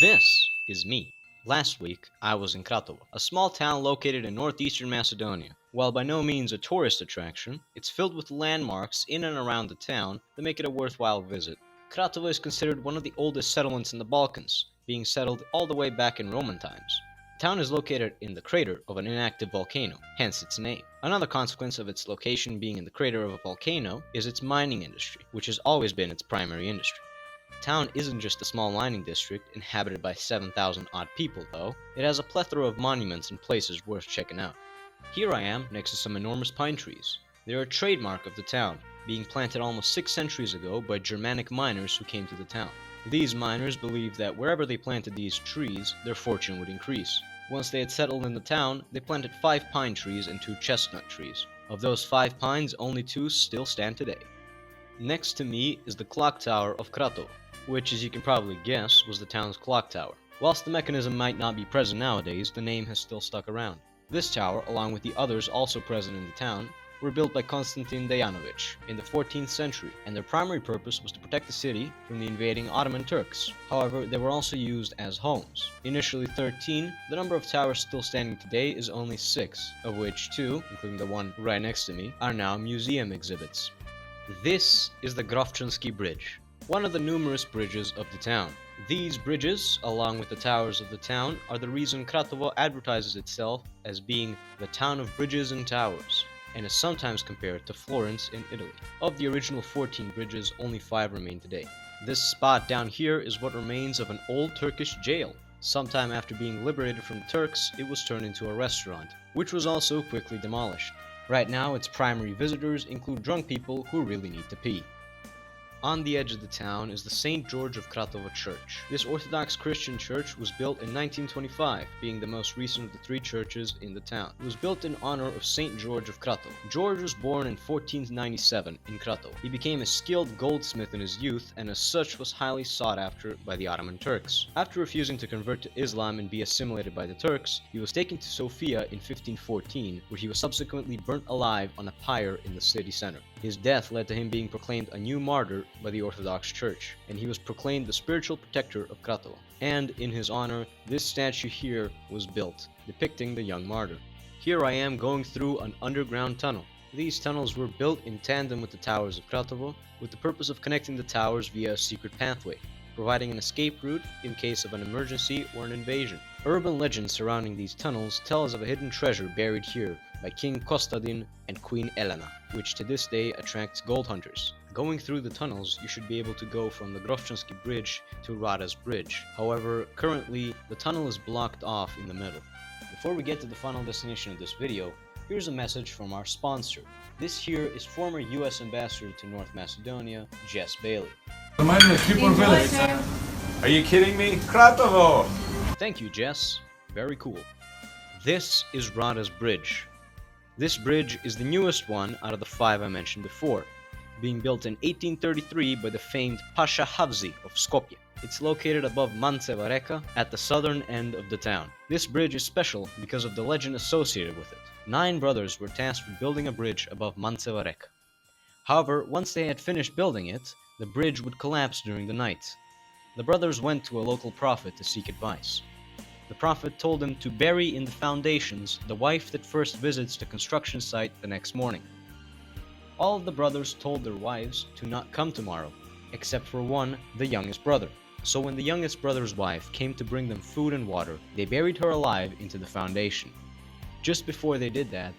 This is me. Last week, I was in Kratovo, a small town located in northeastern Macedonia. While by no means a tourist attraction, it's filled with landmarks in and around the town that make it a worthwhile visit. Kratovo is considered one of the oldest settlements in the Balkans, being settled all the way back in Roman times. The town is located in the crater of an inactive volcano, hence its name. Another consequence of its location being in the crater of a volcano is its mining industry, which has always been its primary industry. The town isn't just a small mining district inhabited by 7,000 odd people, though. It has a plethora of monuments and places worth checking out. Here I am next to some enormous pine trees. They are a trademark of the town, being planted almost 6 centuries ago by Germanic miners who came to the town. These miners believed that wherever they planted these trees, their fortune would increase. Once they had settled in the town, they planted 5 pine trees and 2 chestnut trees. Of those 5 pines, only 2 still stand today. Next to me is the clock tower of Kratovo, which, as you can probably guess, was the town's clock tower. Whilst the mechanism might not be present nowadays, the name has still stuck around. This tower, along with the others also present in the town, were built by Constantine Dejanovic in the 14th century, and their primary purpose was to protect the city from the invading Ottoman Turks. However, they were also used as homes. Initially 13, the number of towers still standing today is only 6, of which 2, including the one right next to me, are now museum exhibits. This is the Grofczynski Bridge, one of the numerous bridges of the town. These bridges, along with the towers of the town, are the reason Kratovo advertises itself as being the town of bridges and towers, and is sometimes compared to Florence in Italy. Of the original 14 bridges, only 5 remain today. This spot down here is what remains of an old Turkish jail. Sometime after being liberated from the Turks, it was turned into a restaurant, which was also quickly demolished. Right now, its primary visitors include drunk people who really need to pee. On the edge of the town is the St. George of Kratovo Church. This Orthodox Christian church was built in 1925, being the most recent of the 3 churches in the town. It was built in honor of St. George of Kratovo. George was born in 1497 in Kratovo. He became a skilled goldsmith in his youth, and as such was highly sought after by the Ottoman Turks. After refusing to convert to Islam and be assimilated by the Turks, he was taken to Sofia in 1514, where he was subsequently burnt alive on a pyre in the city center. His death led to him being proclaimed a new martyr by the Orthodox Church, and he was proclaimed the spiritual protector of Kratovo. And in his honor, this statue here was built, depicting the young martyr. Here I am going through an underground tunnel. These tunnels were built in tandem with the towers of Kratovo, with the purpose of connecting the towers via a secret pathway, providing an escape route in case of an emergency or an invasion. Urban legends surrounding these tunnels tell us of a hidden treasure buried here by King Kostadin and Queen Elena, which to this day attracts gold hunters. Going through the tunnels, you should be able to go from the Grofczynski Bridge to Rada's Bridge. However, currently, the tunnel is blocked off in the middle. Before we get to the final destination of this video, here's a message from our sponsor. This here is former US Ambassador to North Macedonia, Jess Baily. Are you kidding me? Kratovo! Thank you, Jess. Very cool. This is Rada's Bridge. This bridge is the newest one out of the 5 I mentioned before, being built in 1833 by the famed Pasha Havzi of Skopje. It's located above Manceva Reka at the southern end of the town. This bridge is special because of the legend associated with it. 9 brothers were tasked with building a bridge above Manceva Reka. However, once they had finished building it, the bridge would collapse during the night. The brothers went to a local prophet to seek advice. The prophet told them to bury in the foundations the wife that first visits the construction site the next morning. All of the brothers told their wives to not come tomorrow, except for one, the youngest brother. So when the youngest brother's wife came to bring them food and water, they buried her alive into the foundation. Just before they did that,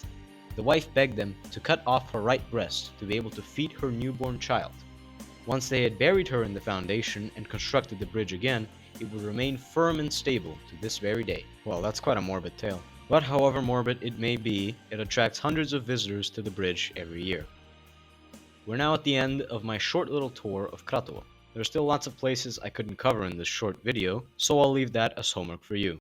the wife begged them to cut off her right breast to be able to feed her newborn child. Once they had buried her in the foundation and constructed the bridge again, it would remain firm and stable to this very day. Well, that's quite a morbid tale. But however morbid it may be, it attracts hundreds of visitors to the bridge every year. We're now at the end of my short little tour of Kratovo. There are still lots of places I couldn't cover in this short video, so I'll leave that as homework for you.